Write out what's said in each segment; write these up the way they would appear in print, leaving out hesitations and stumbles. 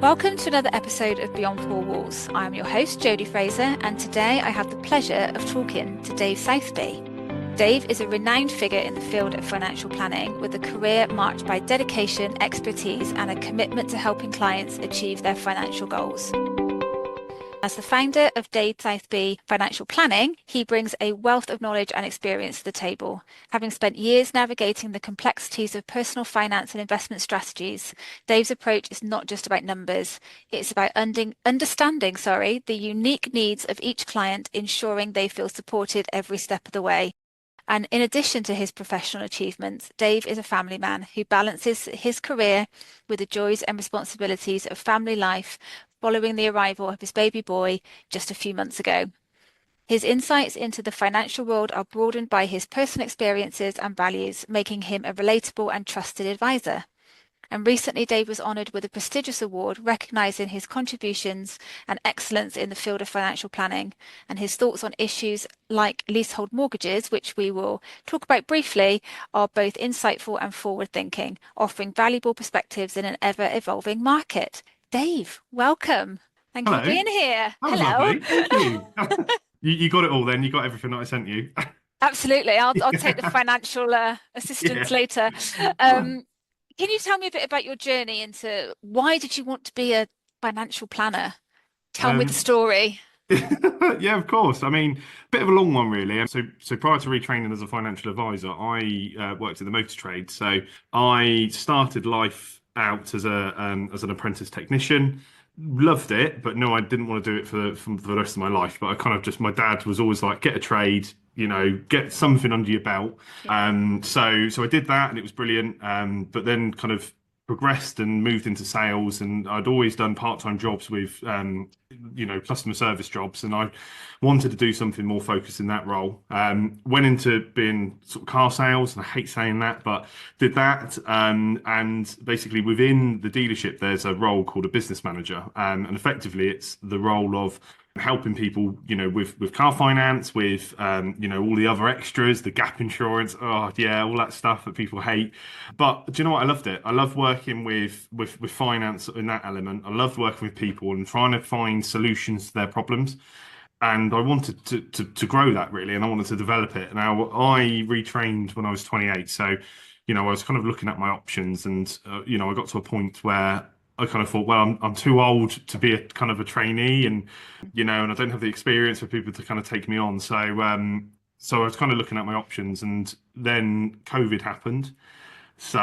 Welcome to another episode of Beyond Four Walls. I am your host, Jodie Fraser, and today I have the pleasure of talking to Dave Southby. Dave is a renowned figure in the field of financial planning with a career marked by dedication, expertise, and a commitment to helping clients achieve their financial goals. As the founder of Dave Southby Financial Planning, he brings a wealth of knowledge and experience to the table. Having spent years navigating the complexities of personal finance and investment strategies, Dave's approach is not just about numbers. It's about understanding the unique needs of each client, ensuring they feel supported every step of the way. And in addition to his professional achievements, Dave is a family man who balances his career with the joys and responsibilities of family life following the arrival of his baby boy just a few months ago. His insights into the financial world are broadened by his personal experiences and values, making him a relatable and trusted advisor. And recently, Dave was honoured with a prestigious award recognising his contributions and excellence in the field of financial planning, and his thoughts on issues like leasehold mortgages, which we will talk about briefly, are both insightful and forward-thinking, offering valuable perspectives in an ever-evolving market. Dave, welcome. Thank you for being here. That was Hello. lovely. Thank you. You got it all then. You got everything that I sent you. Absolutely. I'll take the financial assistance later. Can you tell me a bit about your journey into why did you want to be a financial planner? Tell me the story. Yeah, of course. I mean, a bit of a long one, really. So prior to retraining as a financial advisor, I worked in the motor trade. So I started life out as an apprentice technician. Loved it, but no, I didn't want to do it for the rest of my life. But I kind of just, my dad was always like, get a trade, get something under your belt. So I did that, and it was brilliant. But then kind of progressed and moved into sales, and I'd always done part-time jobs with customer service jobs, and I wanted to do something more focused in that role. Went into being sort of car sales, and I hate saying that, but did that. And basically within the dealership, there's a role called a business manager, and effectively it's the role of helping people, with car finance, with all the other extras, the gap insurance, all that stuff that people hate. But do you know what? I loved it. I love working with finance in that element. I loved working with people and trying to find solutions to their problems. And I wanted to grow that, really, and I wanted to develop it. Now, I retrained when I was 28, so I was kind of looking at my options, and I got to a point where I kind of thought, well, I'm too old to be a kind of a trainee, and and I don't have the experience for people to kind of take me on. So I was kind of looking at my options, and then COVID happened. So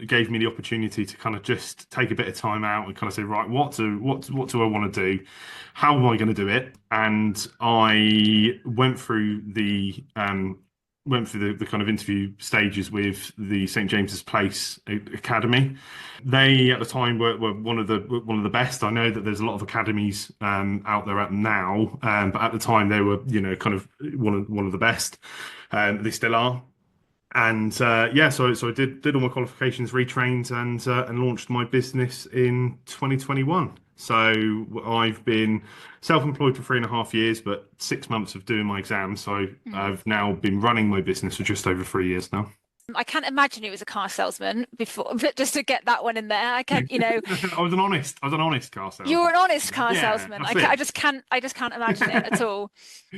it gave me the opportunity to kind of just take a bit of time out and kind of say, right, what do I want to do? How am I going to do it? And I went through the kind of interview stages with the St James's Place Academy. They at the time were one of the best. I know that there's a lot of academies out there now, but at the time they were kind of one of the best. They still are. And so I did all my qualifications, retrained, and launched my business in 2021. So I've been self-employed for 3.5 years, but 6 months of doing my exams. So I've now been running my business for just over 3 years now. I can't imagine you as a car salesman before, but just to get that one in there, I can't, I was an honest car salesman. You're an honest car salesman. I just can't imagine it at all.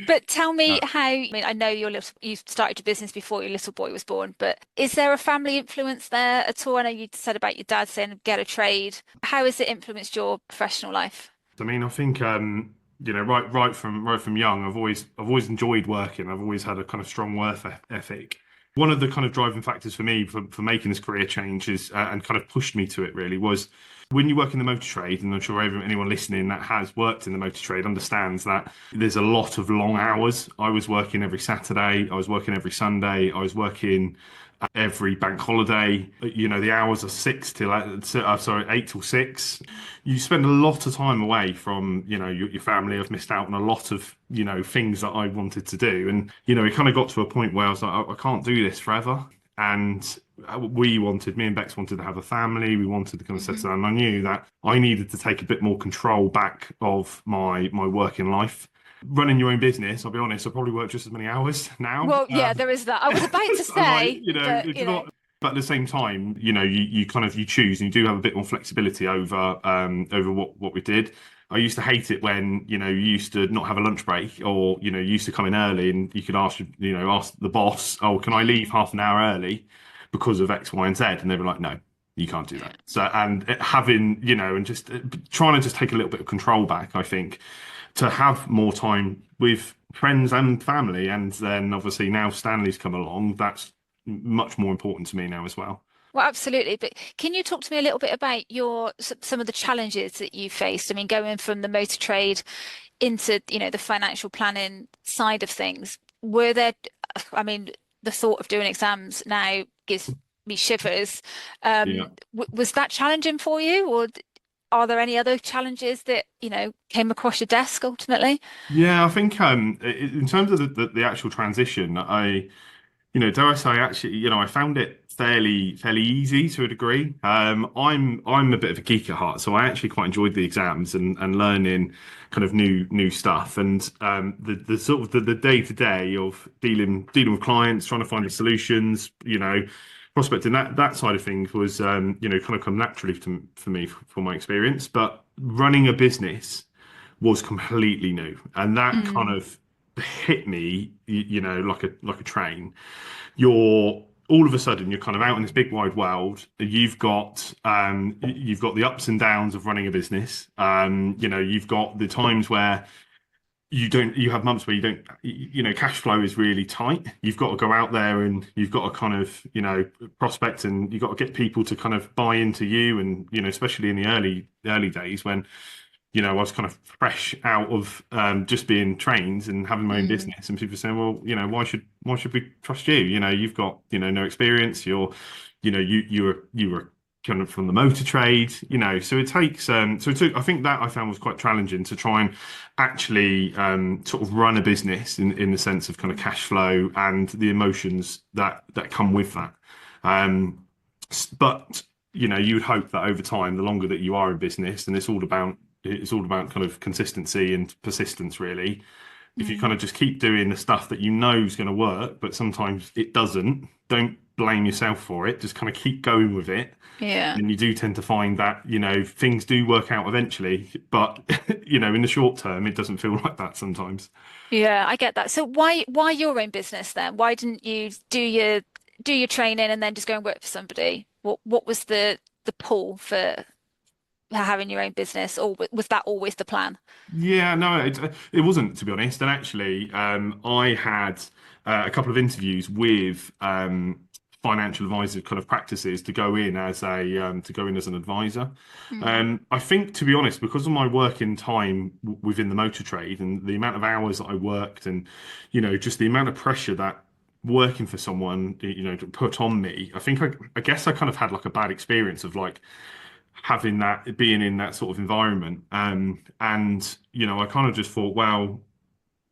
But tell me how, I mean, I know you started your business before your little boy was born, but is there a family influence there at all? I know you said about your dad saying get a trade. How has it influenced your professional life? I mean, I think right from young, I've always enjoyed working. I've always had a kind of strong work ethic. One of the kind of driving factors for me for making this career change is and kind of pushed me to it, really, was when you work in the motor trade, and I'm sure anyone listening that has worked in the motor trade understands that there's a lot of long hours. I was working every Saturday, I was working every Sunday, I was working every bank holiday. The hours are 8 till 6. You spend a lot of time away from your family. I've missed out on a lot of things that I wanted to do, and it kind of got to a point where I was like, I can't do this forever. And me and Bex wanted to have a family. We wanted to kind of settle down. And I knew that I needed to take a bit more control back of my working life. Running your own business, I'll be honest, I probably work just as many hours now. Well, yeah, there is that. I was about to say, but at the same time, you kind of you choose and you do have a bit more flexibility over what we did. I used to hate it when, you used to not have a lunch break, or, you used to come in early and you could ask the boss, oh, can I leave Mm. half an hour early because of X, Y, and Z? And they were like, no, you can't do Yeah. that. So, and having, and just trying to just take a little bit of control back, I think, to have more time with friends and family. And then obviously now Stanley's come along, that's much more important to me now as well. Well, absolutely. But can you talk to me a little bit about some of the challenges that you faced? I mean, going from the motor trade into, the financial planning side of things, were there, I mean, the thought of doing exams now gives me shivers. Yeah. W was that challenging for you, or are there any other challenges that, came across your desk ultimately? Yeah, I think in terms of the actual transition, dare I say, actually, I found it fairly easy to a degree. I'm a bit of a geek at heart, so I actually quite enjoyed the exams and learning kind of new stuff. And the sort of the day to day of dealing with clients, trying to find the solutions, prospecting, that side of things was kind of come naturally for me for my experience. But running a business was completely new, and that kind Mm, of hit me, like a train. You're all of a sudden you're kind of out in this big wide world. You've got the ups and downs of running a business. You've got the times where you have months where you don't, cash flow is really tight. You've got to go out there and you've got to kind of, prospect, and you've got to get people to kind of buy into you. And, especially in the early days when, I was kind of fresh out of just being trained and having my own mm, business, and people saying, "Well, why should we trust you? You've got no experience. You were kind of from the motor trade. So it takes so it took. I think that I found was quite challenging to try and actually sort of run a business in the sense of kind of cash flow and the emotions that come with that. Um, but you would hope that over time, the longer that you are in business, and it's all about kind of consistency and persistence, really. If you mm. kind of just keep doing the stuff that you know is going to work, but sometimes it doesn't, don't blame yourself for it. Just kind of keep going with it. Yeah. And you do tend to find that, things do work out eventually, but, in the short term, it doesn't feel like that sometimes. Yeah, I get that. So why your own business then? Why didn't you do your training and then just go and work for somebody? What was the pull for having your own business, or was that always the plan? Yeah, no, it wasn't, to be honest. And actually, I had a couple of interviews with financial advisor kind of practices to go in as an advisor. Mm, I think, to be honest, because of my working time within the motor trade and the amount of hours that I worked, and just the amount of pressure that working for someone to put on me, I guess I kind of had like a bad experience of like having that, being in that sort of environment. And I kind of just thought, well,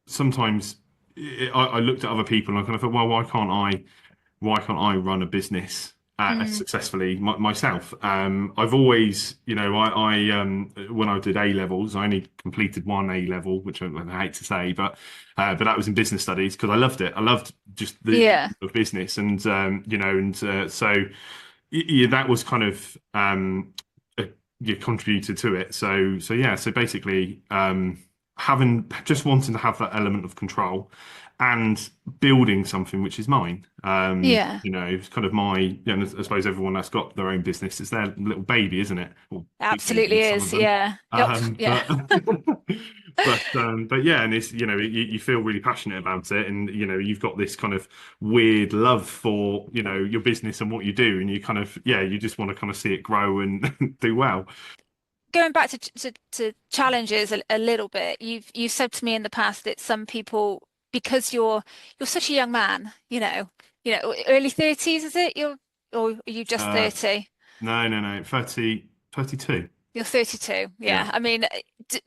sometimes I looked at other people and I kind of thought, well, why can't I run a business mm, successfully myself? I've always, when I did A levels, I only completed one A level, which I hate to say, but that was in business studies because I loved it. I loved just the yeah. of business, and so yeah, that was kind of uh, yeah, contributed to it. So yeah, so basically, having just wanting to have that element of control and building something which is mine. Yeah. It's kind of my, I suppose everyone that's got their own business, it's their little baby, isn't it? Or big Absolutely baby, some of is. them. Yeah. Yep. Um, Yeah. but but yeah, and it's you feel really passionate about it, and you've got this kind of weird love for your business and what you do, and you kind of you just want to kind of see it grow and do well. Going back to challenges a little bit, you've said to me in the past that some people, because you're such a young man, early 30s, is it? Or are you just Uh, 30? no, no, no, 32. You're 32. Yeah. Yeah. I mean,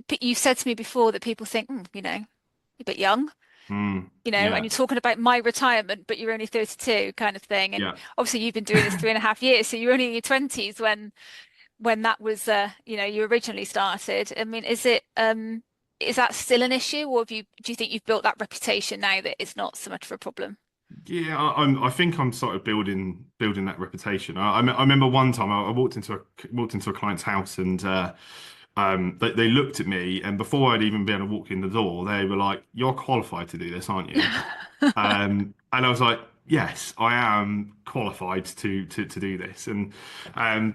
but you said to me before that people think, you're a bit young, Mm, and yeah. you're talking about my retirement, but you're only 32 kind of thing. And Yeah. obviously you've been doing this 3.5 years, so you're only in your 20s when that was you originally started. I mean, is that still an issue, or do you think you've built that reputation now that it's not so much of a problem? Yeah, I think I'm sort of building that reputation. I remember one time I walked into a client's house and they looked at me, and before I'd even been able to walk in the door, they were like, "You're qualified to do this, aren't you?" And I was like, "Yes, I am qualified to do this." And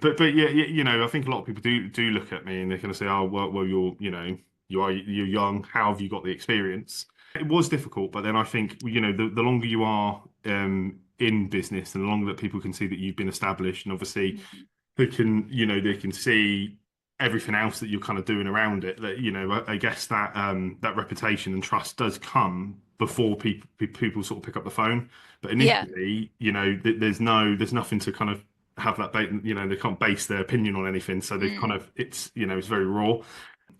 but yeah, I think a lot of people do look at me and they're going to say, "Oh, well, you're young. How have you got the experience?" It was difficult, but then I think the longer you are in business, and the longer that people can see that you've been established, and obviously Mm. they can see everything else that you're kind of doing around it. That I guess that that reputation and trust does come before people sort of pick up the phone. But Yeah. initially, there's nothing to kind of have that they can't base their opinion on anything, so they've kind Mm. of it's very raw.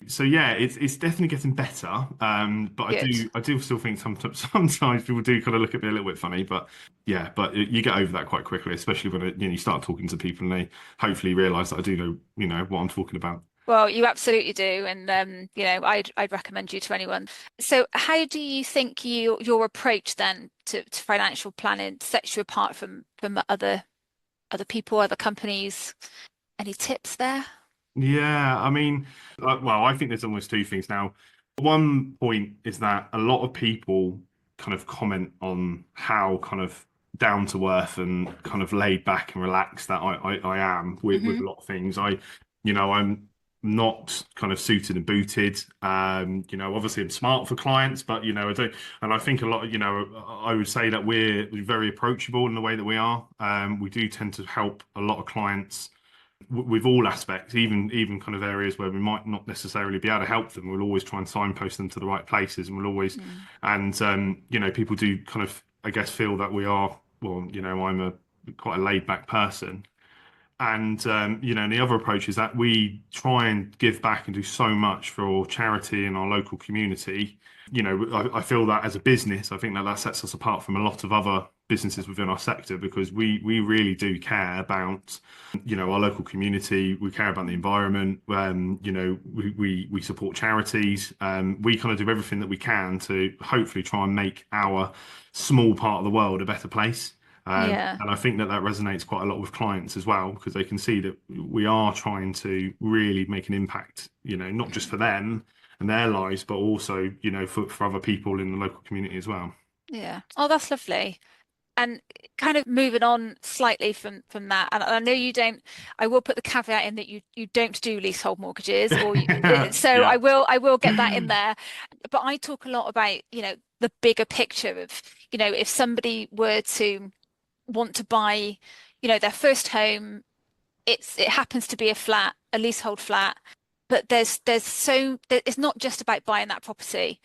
So yeah, it's definitely getting better. But Good. I do still think sometimes people do kind of look at me a little bit funny. But yeah, but you get over that quite quickly, especially when you start talking to people and they hopefully realise that I do know what I'm talking about. Well, you absolutely do, and I'd recommend you to anyone. So, how do you think your approach then to financial planning sets you apart from other people, other companies? Any tips there? Yeah, I mean, well, I think there's almost two things now. One point is that a lot of people kind of comment on how kind of down to earth and kind of laid back and relaxed that I am with Hmm. a lot of things. I'm not kind of suited and booted. Obviously I'm smart for clients, but I don't, and I think a lot, I would say that we're very approachable in the way that we are. We do tend to help a lot of clients with all aspects, even kind of areas where we might not necessarily be able to help them. We'll always try and signpost them to the right places, and we'll always, Mm. and people do kind of, I guess, feel that we are. Well, I'm a quite a laid back person, and and the other approach is that we try and give back and do so much for charity in our local community. I feel that as a business, I think that that sets us apart from a lot of other businesses within our sector because we really do care about our local community. We care about the environment. We support charities. We kind of do everything that we can to hopefully try and make our small part of the world a better place. Yeah. And I think that that resonates quite a lot with clients as well because they can see that we are trying to really make an impact, not just for them and their lives, but also, for other people in the local community as well. Yeah. Oh, that's lovely. And kind of moving on slightly from that, and I know you don't. I will put the caveat in that you don't do leasehold mortgages, so Yeah. I will get that in there. But I talk a lot about the bigger picture of if somebody were to want to buy their first home, it happens to be a flat, a leasehold flat, but it's not just about buying that property.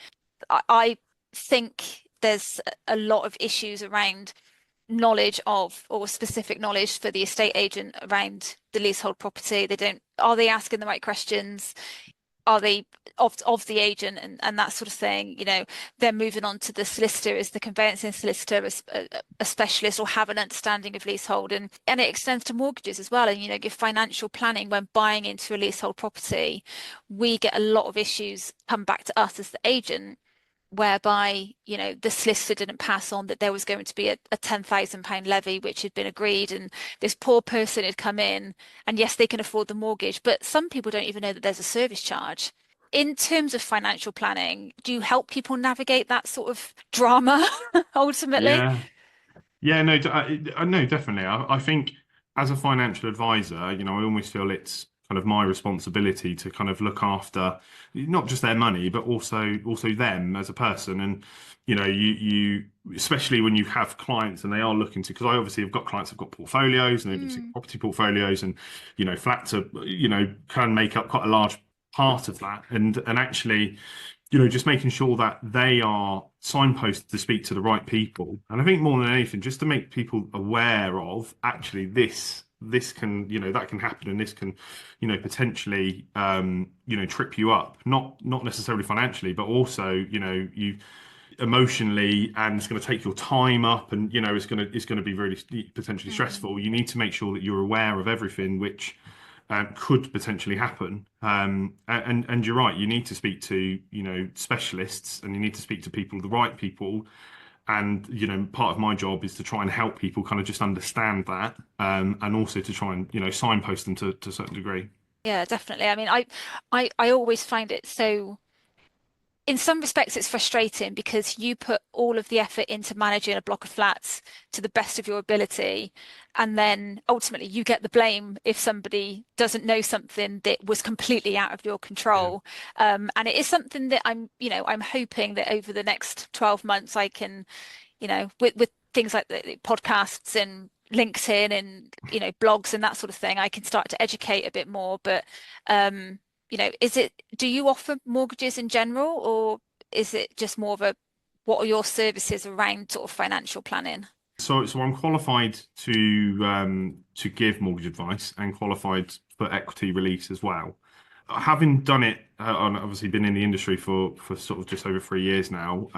I think there's a lot of issues around knowledge of or specific knowledge for the estate agent around the leasehold property. Are they asking the right questions? Are they of the agent and that sort of thing? They're moving on to the solicitor as the conveyancing solicitor, as a specialist or have an understanding of leasehold and it extends to mortgages as well. And give financial planning when buying into a leasehold property, we get a lot of issues come back to us as the agent whereby, the solicitor didn't pass on that there was going to be a £10,000 levy, which had been agreed, and this poor person had come in, and yes, they can afford the mortgage, but some people don't even know that there's a service charge. In terms of financial planning, do you help people navigate that sort of drama ultimately? Yeah. Yeah, no, no, definitely. I think as a financial advisor, I almoys feel it's kind of my responsibility to kind of look after not just their money, but also them as a person. And you especially when you have clients and they are looking to, because I obviously have got clients who've got portfolios and they've obviously got Mm, property portfolios, and flats are can make up quite a large part of that. And actually just making sure that they are signposted to speak to the right people. And I think more than anything, just to make people aware of actually this can, that can happen and this can, potentially, trip you up, not necessarily financially, but also, you emotionally, and it's going to take your time up, and it's going to be really potentially mm, stressful. You need to make sure that you're aware of everything which could potentially happen. And you're right, you need to speak to specialists, and you need to speak to people, the right people, And, part of my job is to try and help people kind of just understand that, and also to try and, signpost them to a certain degree. Yeah, definitely. I mean, I always find it so, in some respects, it's frustrating because you put all of the effort into managing a block of flats to the best of your ability, and then ultimately you get the blame if somebody doesn't know something that was completely out of your Yeah. control. And it is something that I'm hoping that over the next 12 months I can, with things like the podcasts and LinkedIn and, blogs and that sort of thing, I can start to educate a bit more. But, do you offer mortgages in general, or is it just more of what are your services around sort of financial planning? So I'm qualified to give mortgage advice and qualified for equity release as well. Having done it, and obviously been in the industry for sort of just over 3 years now,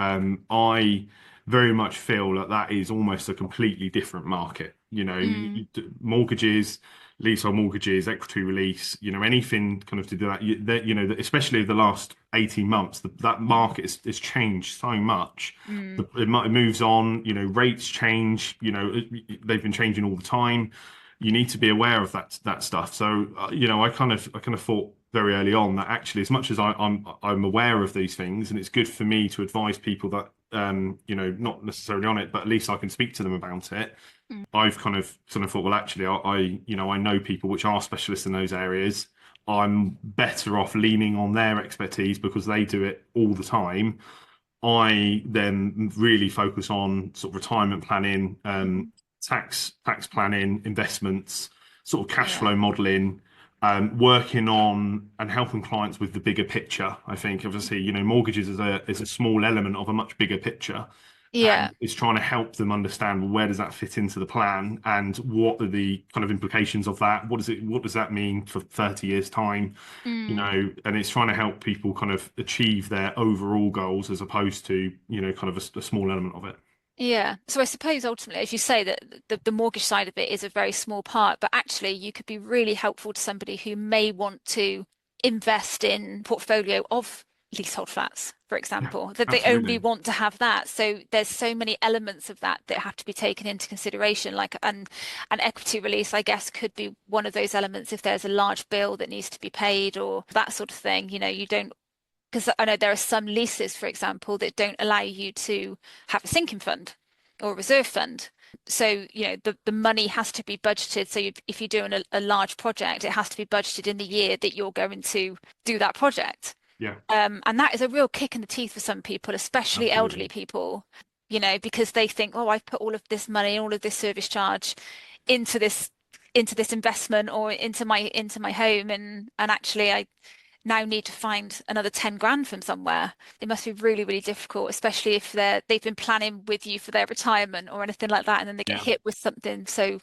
I very much feel that that is almost a completely different market. Mm, Mortgages, leasehold mortgages, equity release, anything kind of to do that. Especially the last 18 months, that market has changed so much. mm, It moves on, rates change, they've been changing all the time. You need to be aware of that stuff. So, I kind of thought very early on that actually, as much as I'm aware of these things, and it's good for me to advise people that, not necessarily on it, but at least I can speak to them about it. mm. I've kind of thought, well, actually, I know people which are specialists in those areas. I'm better off leaning on their expertise because they do it all the time. I then really focus on sort of retirement planning, Mhm. tax planning, investments, sort of cash Yeah. flow modeling, working on and helping clients with the bigger picture. I think obviously, mortgages is a small element of a much bigger picture. Yeah. And it's trying to help them understand, well, where does that fit into the plan and what are the kind of implications of that? What does that mean for 30 years time? Mm. And it's trying to help people kind of achieve their overall goals as opposed to, kind of a small element of it. Yeah. So I suppose ultimately, as you say, that the mortgage side of it is a very small part, but actually you could be really helpful to somebody who may want to invest in portfolio of leasehold flats, for Yeah, example, that they only absolutely. want to have that. So there's so many elements of that that have to be taken into consideration, like an equity release, I guess, could be one of those elements if there's a large bill that needs to be paid or that sort of thing. You don't because I know there are some leases, for example, that don't allow you to have a sinking fund or a reserve fund. So, the money has to be budgeted. So if you're doing a large project, it has to be budgeted in the year that you're going to do that project. Yeah, And that is a real kick in the teeth for some people, especially elderly absolutely. people, because they think, oh, I've put all of this money, all of this service charge into this investment or into my home, and actually I now need to find another 10 grand from somewhere. It must be really, really difficult, especially if they've been planning with you for their retirement or anything like that, and then they get Yeah, hit with something so,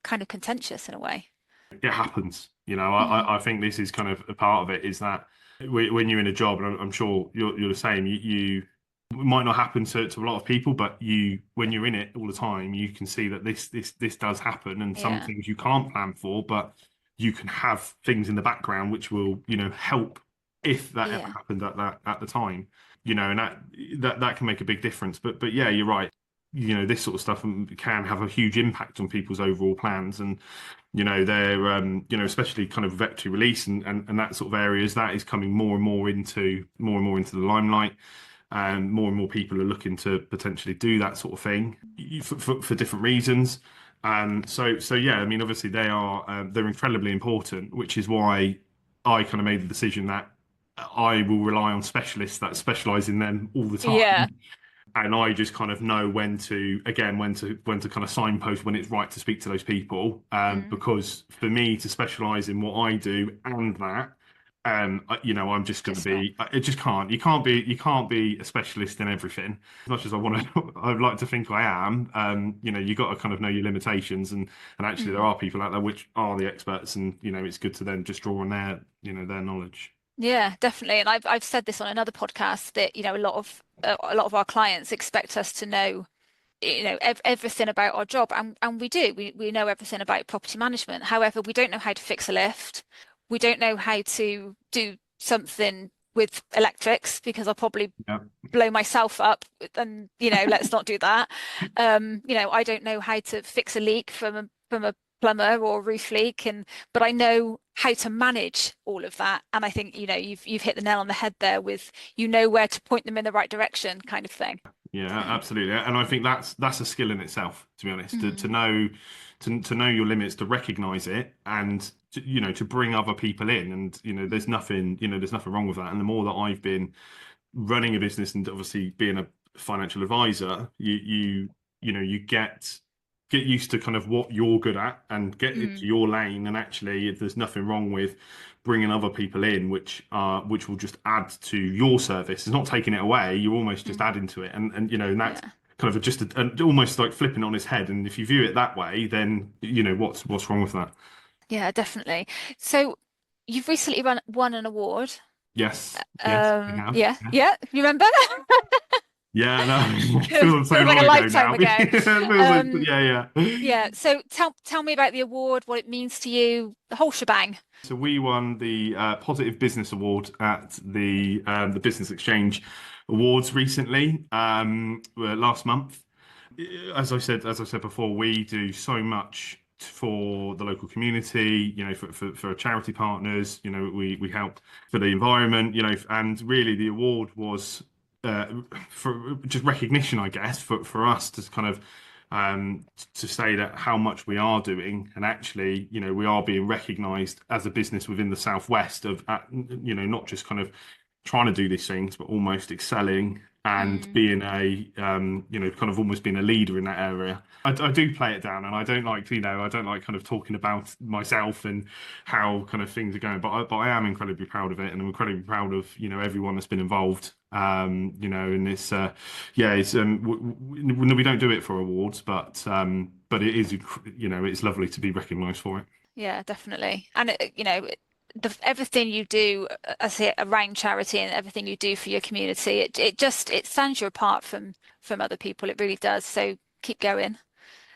kind of contentious in a way. it happens. Mm. I think this is kind of a part of it is that when you're in a job, and I'm sure you're the same, it might not happen to a lot of people, but when you're in it all the time, you can see that this does happen, and some Yeah. things you can't plan for, but you can have things in the background which will, help if that ever Yeah. happened at the time, and that can make a big difference. But yeah, you're right. This sort of stuff can have a huge impact on people's overall plans, and they're especially kind of vector release and that sort of areas that is coming more and more into the limelight, and more people are looking to potentially do that sort of thing for different reasons. So yeah, I mean, obviously they're incredibly important, which is why I kind of made the decision that I will rely on specialists that specialize in them all the Yeah. time, and I just kind of know when to kind of signpost when it's right to speak to those people. Mm. Because for me to specialize in what I do and that, I'm just going to Just not. be. It just can't. You can't be a specialist in everything. As much as I want to, I'd like to think I am. You got to kind of know your limitations, and actually there Mm. are people out there which are the experts, and it's good to then just draw on their knowledge. Yeah, definitely. And I've said this on another podcast that, a lot of our clients expect us to know, everything about our job, and we do. We know everything about property management. However, we don't know how to fix a lift. We don't know how to do something with electrics because I'll probably Yeah. blow myself up, and let's not do that. I don't know how to fix a leak from a plumber or a roof leak, but I know how to manage all of that. And I think you've hit the nail on the head there with where to point them in the right direction, kind of thing. Yeah, absolutely. And I think that's a skill in itself, to be honest, to Mm, know to know your limits, to recognize it, and to bring other people in. And there's nothing wrong with that. And the more that I've been running a business and obviously being a financial advisor, you get used to kind of what you're good at and get into mm, your lane. And actually, there's nothing wrong with bringing other people in, which will just add to your service. It's not taking it away. You're almost just mm. adding to it, and that's Yeah, kind of just almost like flipping it on its head. And if you view it that way, then what's wrong with that? yeah, definitely. So you've recently won an award. Yes, yes, we have. Yeah, Yeah. yeah, you remember? Yeah, no, it feels so Feels like long a ago lifetime now. ago. It feels like, Um, yeah. yeah. So tell me about the award, what it means to you, the whole shebang. So we won the Positive Business Award at the Business Exchange Awards recently, last month. As I said before, we do so much for the local community, for charity partners, we help for the environment, and really the award was uh, for just recognition, I guess, for us to kind of to say that how much we are doing, and actually, we are being recognised as a business within the Southwest of, not just kind of trying to do these things, but almost excelling and Mm, being kind of almost being a leader in that area. I do play it down, and I don't like kind of talking about myself and how kind of things are going, but I am incredibly proud of it, and I'm incredibly proud of, everyone that's been involved. And it's yeah, it's we don't do it for awards, but it is, it's lovely to be recognised for it. yeah, definitely. And everything you do, I say around charity and everything you do for your community, it stands you apart from other people. It really does. So keep going.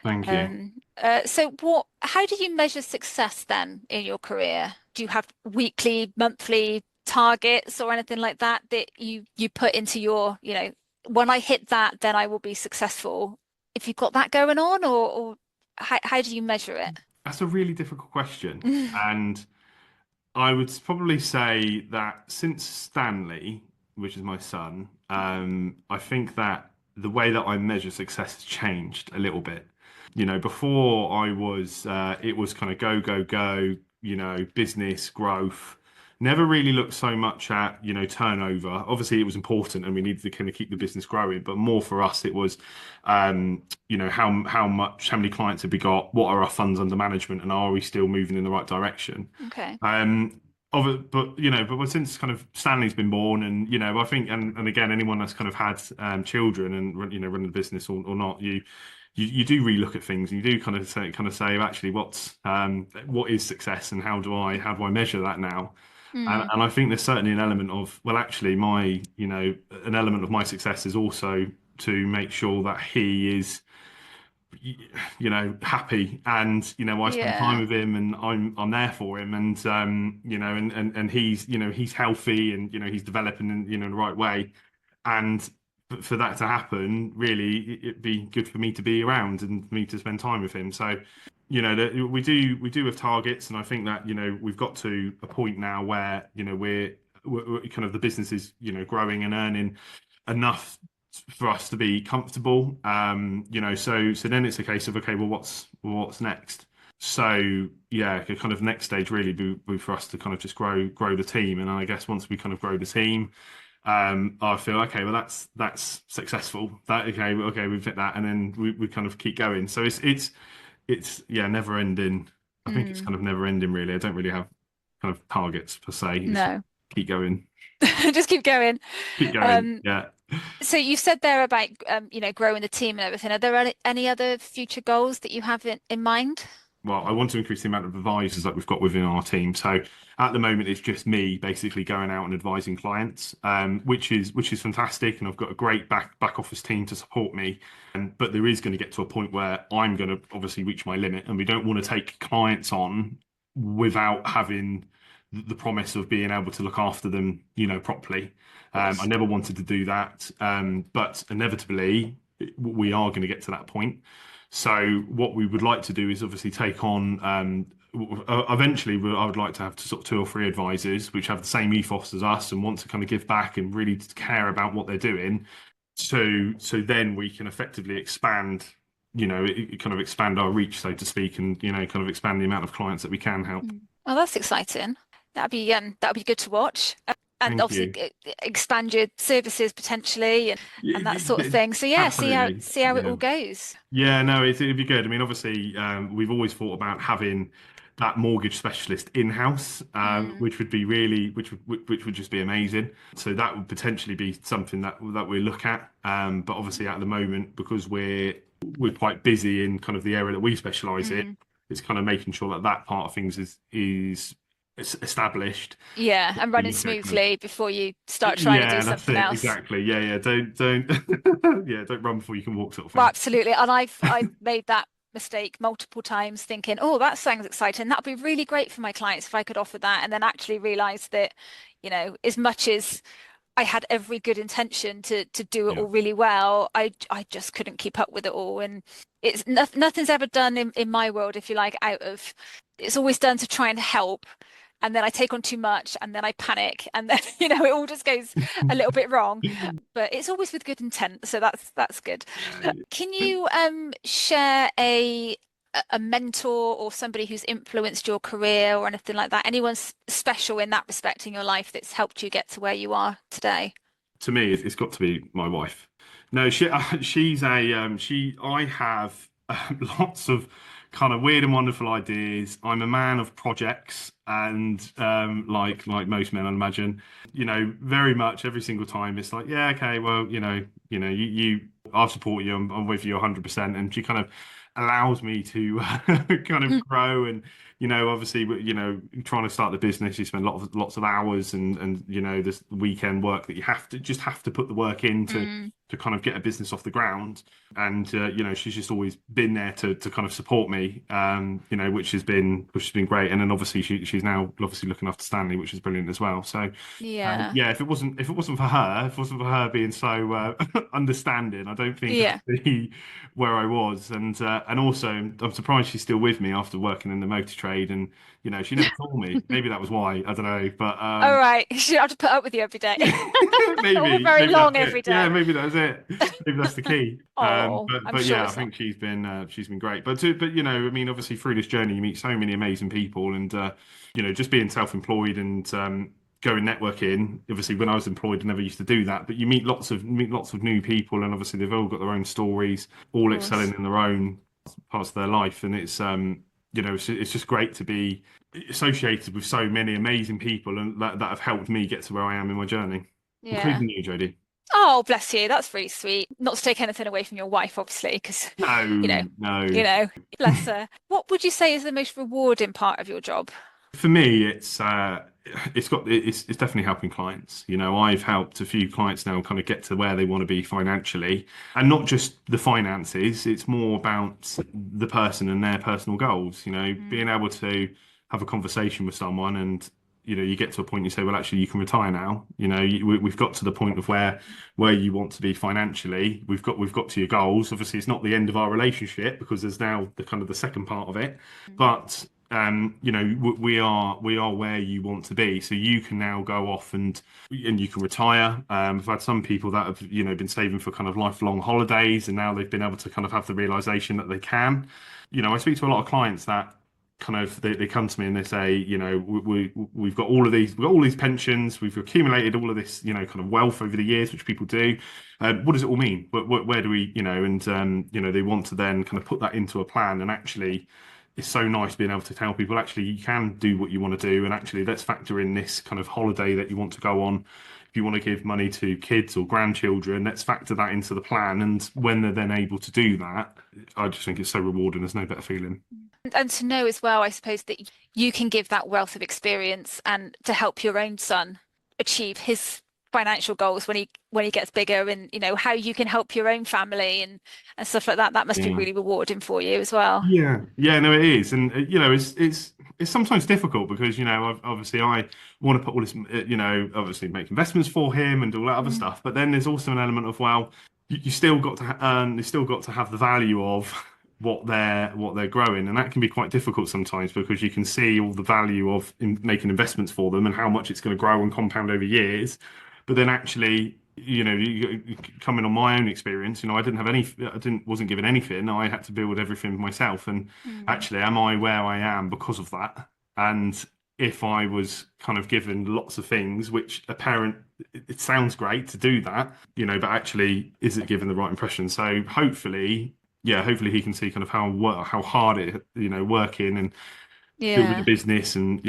Thank you. How do you measure success then in your career? Do you have weekly, monthly targets or anything like that you put into when I hit that, then I will be successful? If you've got that going on, or how do you measure it? That's a really difficult question, and I would probably say that since Stanley, which is my son, I think that the way that I measure success has changed a little bit. Before it was kind of go, go, go, business growth. Never really looked so much at, turnover. Obviously, it was important and we needed to kind of keep the business growing, but more for us, it was, how many clients have we got? What are our funds under management? And are we still moving in the right direction? Okay. Um, of it, but since kind of Stanley's been born, and I think, and again, anyone that's kind of had children and running a business or not, you do relook at things, and you do kind of say actually what is success, and how do I measure that now? And, Mm, and I think there's certainly an element of, well, actually, an element of my success is also to make sure that he is happy, and I spend time yeah. with him, and I'm there for him, and and he's healthy, and he's developing in the right way, and for that to happen, really, it'd be good for me to be around and for me to spend time with him. So that we do have targets, and I think that we've got to a point now where we're kind of, the business is growing and earning enough for us to be comfortable. So then it's a case of, okay, well, what's next? So yeah, the kind of next stage really be for us to kind of just grow the team, and I guess once we kind of grow the team, I feel okay. Well, that's successful. That okay, we've hit that, and then we kind of keep going. So it's yeah, never ending. I think it's Mm, kind of never ending really. I don't really have kind of targets per se. It's no. keep going, Just keep going. keep going. Um, Yeah. so you said there about growing the team and everything. Are there any other future goals that you have in mind? Well, I want to increase the amount of advisors that we've got within our team. So at the moment, it's just me basically going out and advising clients, which is fantastic, and I've got a great back office team to support me. But there is going to get to a point where I'm going to obviously reach my limit, and we don't want to take clients on without having the promise of being able to look after them, properly. Of I course. never wanted to do that, but inevitably we are going to get to that point. So what we would like to do is obviously take on. Eventually, I would like to have sort of two or three advisors which have the same ethos as us and want to kind of give back and really care about what they're doing. So then we can effectively expand, kind of expand our reach, so to speak, and kind of expand the amount of clients that we can help. Oh, that's exciting. That'd be good to watch. And Thank obviously you. expand your services potentially and that sort of thing. So yeah, see how Absolutely. see how it Yeah. all goes. Yeah, no, it'd be good. I mean, obviously, we've always thought about having that mortgage specialist in-house, Mm, which would be really, which would just be amazing. So that would potentially be something that we look at. But obviously, at the moment, because we're quite busy in kind of the area that we specialise in, mm. it's kind of making sure that that part of things is established. Yeah, and We running look at kind of smoothly before you start trying to do yeah, that's something it else. exactly. Yeah, yeah. Don't yeah, don't run before you can walk, sort of Well, thing. absolutely. And I've made that mistake multiple times thinking, oh, that sounds exciting. That'd be really great for my clients if I could offer that. And then actually realize that, as much as I had every good intention to do it Yeah. all really well, I just couldn't keep up with it all. And it's nothing's ever done in my world, if you like, it's always done to try and help. And then I take on too much and then I panic and then, it all just goes a little bit wrong. But it's always with good intent, so that's good. Can you share a mentor or somebody who's influenced your career or anything like that? Anyone special in that respect in your life that's helped you get to where you are today? To me, it's got to be my wife. No, she's I have lots of kind of weird and wonderful ideas. I'm a man of projects, and like most men, I imagine, very much every single time it's like, yeah, okay, well, I'll support you. I'm with you 100%, and she kind of allows me to kind of Mm, grow and obviously, trying to start the business, you spend lots of hours and this weekend work that you have to put the work in mm, to kind of get a business off the ground. And she's just always been there to kind of support me, which has been great. And then obviously she's now obviously looking after Stanley, which is brilliant as well. So yeah, yeah, if it wasn't for her being so understanding, I don't think yeah. I'd be where I was. And also, I'm surprised she's still with me after working in the motor trade. And she never told me. Maybe that was why. I don't know. But All right, you should have to put up with you every day, or maybe very maybe that's long every it. Yeah, day. maybe that's it. Maybe that's the key. Oh, I'm But sure yeah, I it's not. think she's been great. But I mean, obviously through this journey, you meet so many amazing people, and just being self-employed and going networking. Obviously, when I was employed, I never used to do that. But you meet lots of new people, and obviously they've all got their own stories, Of all course. excelling in their own parts of their life, and it's just great to be associated with so many amazing people and that have helped me get to where I am in my journey, Yeah. including you, Jodie. Oh, bless you. That's really sweet. Not to take anything away from your wife, obviously, because, you know, No, you no. know, bless her. What would you say is the most rewarding part of your job? For me, it's definitely helping clients. I've helped a few clients now kind of get to where they want to be financially, and not just the finances. It's more about the person and their personal goals. Mm, Being able to have a conversation with someone, and you get to a point you say, well, actually, you can retire now. We've got to the point of where you want to be financially. We've got to your goals. Obviously, it's not the end of our relationship because there's now the kind of the second part of it, mm, but we are where you want to be. So you can now go off and you can retire. I've had some people that have been saving for kind of lifelong holidays, and now they've been able to kind of have the realization that they can. I speak to a lot of clients that kind of they come to me and they say, we've got all these pensions, we've accumulated all of this, kind of wealth over the years, which people do. What does it all mean? Where do we, and they want to then kind of put that into a plan. And actually, it's so nice being able to tell people, actually, you can do what you want to do, and actually, let's factor in this kind of holiday that you want to go on. If you want to give money to kids or grandchildren, let's factor that into the plan. And when they're then able to do that, I just think it's so rewarding. There's no better feeling. And to know as well, I suppose, that you can give that wealth of experience and to help your own son achieve his financial goals when he gets bigger, and how you can help your own family and stuff like that. That must be Yeah. really rewarding for you as well. Yeah, yeah, no, it is, and it's it's sometimes difficult because, obviously I want to put all this, obviously make investments for him and do all that other Mm. stuff. But then there's also an element of, well, you still got to earn, you still got to have the value of what they're growing, and that can be quite difficult sometimes because you can see all the value of making investments for them and how much it's going to grow and compound over years. But then actually, coming on my own experience, wasn't given anything. I had to build everything myself, and Mm. actually, am I where I am because of that? And if I was kind of given lots of things, which a parent, it sounds great to do that, but actually, is it giving the right impression? So hopefully, yeah, hopefully he can see kind of how hard it, working and building a Yeah. business and,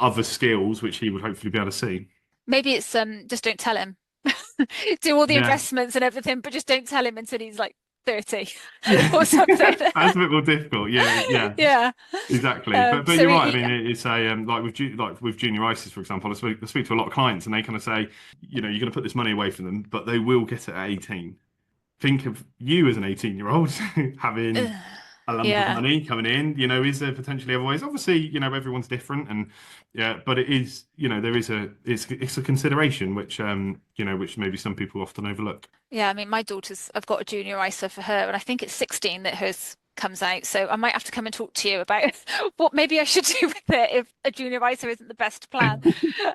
other skills, which he would hopefully be able to see. Maybe it's just don't tell him. Do all the Yeah. investments and everything, but just don't tell him until he's like 30 Yeah, or something. that's a bit more difficult. Yeah, yeah, Yeah. exactly. But So you're right. I mean, it's a like with junior ISIS, for example. I speak to a lot of clients, and they kind of say, you're going to put this money away from them, but they will get it at 18. Think of you as an 18-year-old having a lump of yeah. money coming in. Is there potentially other ways? Obviously, everyone's different, and yeah, but it is, there is it's a consideration which maybe some people often overlook. Yeah, I mean, I've got a junior ISA for her, and I think it's 16 that hers comes out. So I might have to come and talk to you about what maybe I should do with it if a junior ISA isn't the best plan.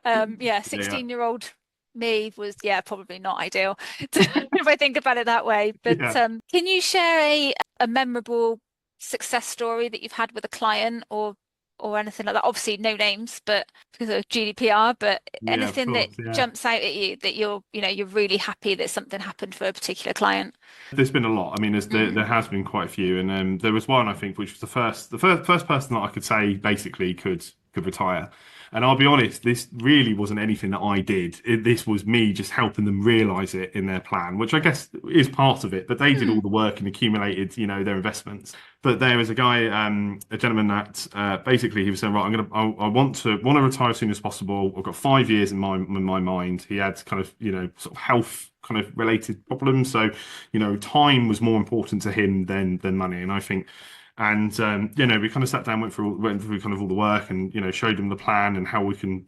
Yeah, Yeah, 16-year-old me was, yeah, probably not ideal if I think about it that way. But yeah. can you share a memorable success story that you've had with a client or anything like that? Obviously, no names, but because of GDPR, but Yeah, of anything that course. Yeah. jumps out at you that you're really happy that something happened for a particular client. There's been a lot. I mean, there Mm. has been quite a few, and there was one I think which was the first person that I could say basically could retire. And I'll be honest, this really wasn't anything that I did. This was me just helping them realise it in their plan, which I guess is part of it. But they did all Mm. the work and accumulated, their investments. But there was a guy, a gentleman that basically he was saying, right, I want to retire as soon as possible. I've got 5 years in my mind. He had kind of, sort of health kind of related problems. So, time was more important to him than money. And I think, and we kind of sat down, went through kind of all the work, and showed him the plan and how we can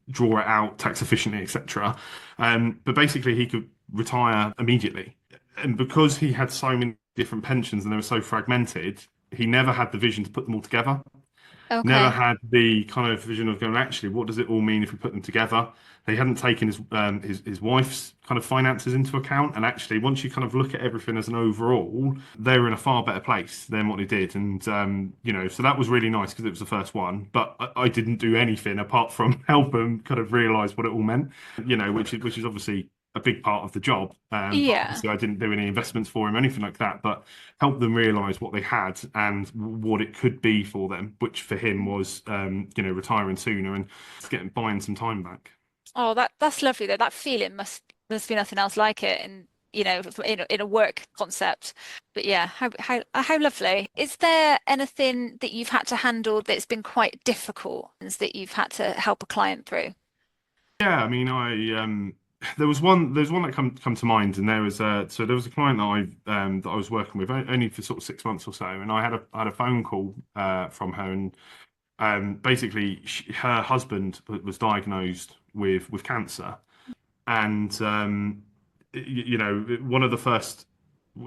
draw it out tax efficiently, etc. But basically, he could retire immediately, and because he had so many different pensions and they were so fragmented, he never had the vision to put them all together. Never Okay. had the kind of vision of going, actually, what does it all mean if we put them together? They hadn't taken his wife's kind of finances into account, and actually, once you kind of look at everything as an overall, they were in a far better place than what they did, and so that was really nice because it was the first one. But I didn't do anything apart from help them kind of realise what it all meant, which is obviously a big part of the job. But Yeah. obviously, I didn't do any investments for him, anything like that. But help them realize what they had and what it could be for them, which for him was, retiring sooner and buying some time back. Oh, that's lovely though. That feeling must be nothing else like it, and in a work concept. But yeah, how lovely. Is there anything that you've had to handle that's been quite difficult and that you've had to help a client through? Yeah, I mean, there's one that come to mind, and there was a client that I was working with only for sort of 6 months or so, and I had a phone call from her, and basically her husband was diagnosed with cancer, and one of the first,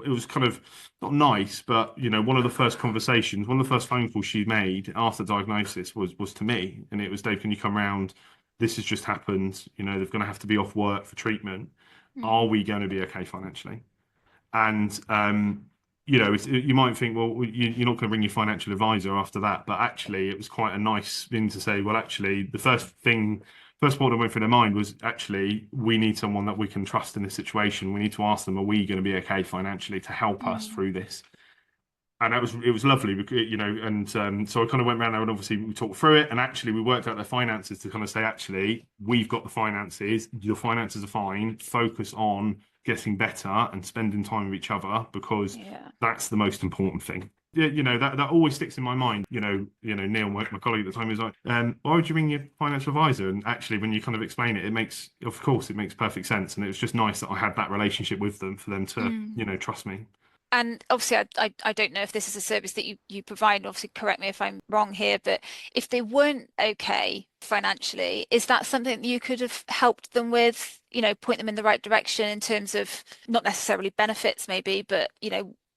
it was kind of not nice, but one of the first conversations, one of the first phone calls she made after diagnosis was to me, and it was, Dave, can you come round? This has just happened. They're going to have to be off work for treatment. Are Mm. we going to be okay financially? And you might think, well, you're not going to bring your financial advisor after that, but actually, it was quite a nice thing to say. Well, actually, the first thought that went through their mind was, actually, we need someone that we can trust in this situation. We need to ask them, are we going to be okay financially to help us Mm. through this? And it was lovely because, and so I kind of went around there, and obviously we talked through it, and actually we worked out their finances to kind of say, actually, we've got the finances, your finances are fine, focus on getting better and spending time with each other, because Yeah. that's the most important thing. Yeah, that always sticks in my mind. Neil, my colleague at the time, was like, why would you ring your financial advisor? And actually, when you kind of explain it, of course, it makes perfect sense. And it was just nice that I had that relationship with them for them to, Mm. trust me. And obviously, I don't know if this is a service that you provide. Obviously, correct me if I'm wrong here, but if they weren't okay financially, is that something that you could have helped them with, point them in the right direction in terms of not necessarily benefits maybe, but,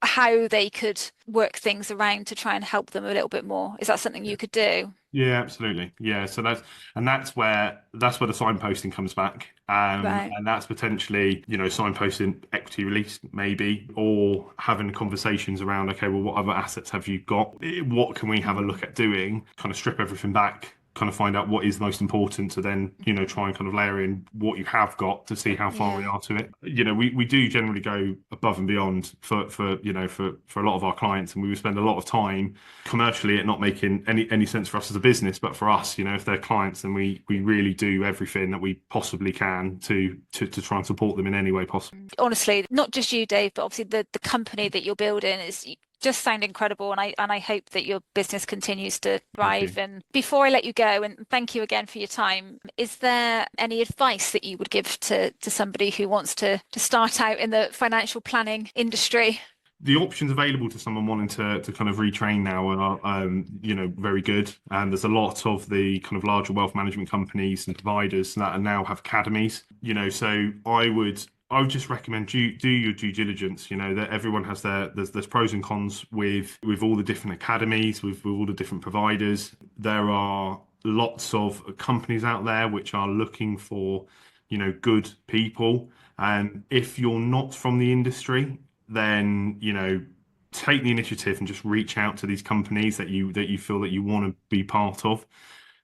how they could work things around to try and help them a little bit more? Is that something you could do? Yeah, absolutely. Yeah, so that's where the signposting comes back, Right. and that's potentially signposting equity release maybe, or having conversations around, okay, well, what other assets have you got? What can we have a look at doing? Kind of strip everything back, kind of find out what is most important, to then try and kind of layer in what you have got to see how far we Yeah. are to it. We do generally go above and beyond for a lot of our clients, and we would spend a lot of time commercially it not making any sense for us as a business, but for us, if they're clients, then we really do everything that we possibly can to try and support them in any way possible. Honestly, not just you, Dave, but obviously the company that you're building is just sound incredible, and I hope that your business continues to Thank thrive. you. And before I let you go, and thank you again for your time, is there any advice that you would give to somebody who wants to start out in the financial planning industry? The options available to someone wanting to kind of retrain now are very good, and there's a lot of the kind of larger wealth management companies and providers that are now have academies. So I would just recommend you do your due diligence. That everyone has there's pros and cons with all the different academies, with all the different providers. There are lots of companies out there which are looking for good people, and if you're not from the industry, then take the initiative and just reach out to these companies that you feel that you want to be part of.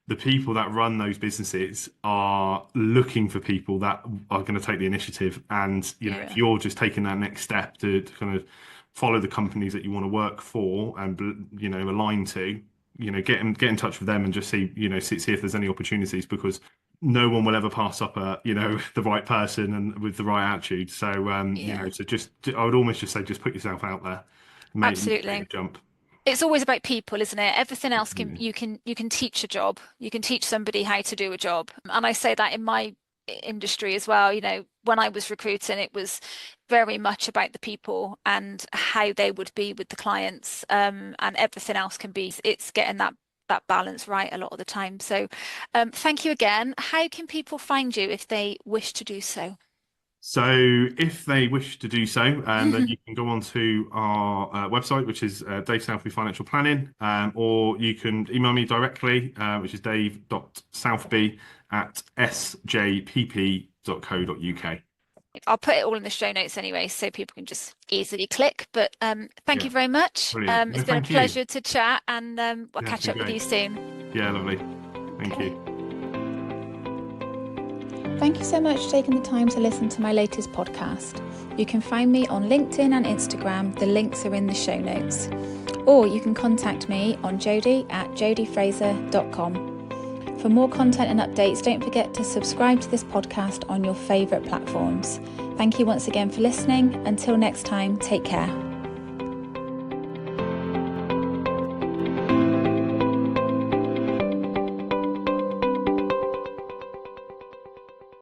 The people that run those businesses are looking for people that are going to take the initiative, and if Yeah. you're just taking that next step to kind of follow the companies that you want to work for and align to, get in touch with them and just see if there's any opportunities, because no one will ever pass up the right person and with the right attitude. So Yeah. so just I would almost just say, just put yourself out there, make a Absolutely. jump. It's always about people, isn't it? Everything else can Absolutely. you can teach a job. You can teach somebody how to do a job. And I say that in my industry as well. When I was recruiting, it was very much about the people and how they would be with the clients. And everything else can be, it's getting that balance right a lot of the time. So thank you again. How can people find you if they wish to do so? So if they wish to do so, then you can go on to our website, which is Dave Southby Financial Planning, or you can email me directly, which is dave.southby@sjpp.co.uk. I'll put it all in the show notes anyway, so people can just easily click. But thank Yeah, you very much. brilliant. It's No, been a thank you. pleasure to chat, and I'll Yeah, it's catch been up with great. you soon. Yeah, lovely. Thank Okay. you. Thank you so much for taking the time to listen to my latest podcast. You can find me on LinkedIn and Instagram. The links are in the show notes. Or you can contact me on jodie@jodiefraser.com. For more content and updates, don't forget to subscribe to this podcast on your favourite platforms. Thank you once again for listening. Until next time, take care.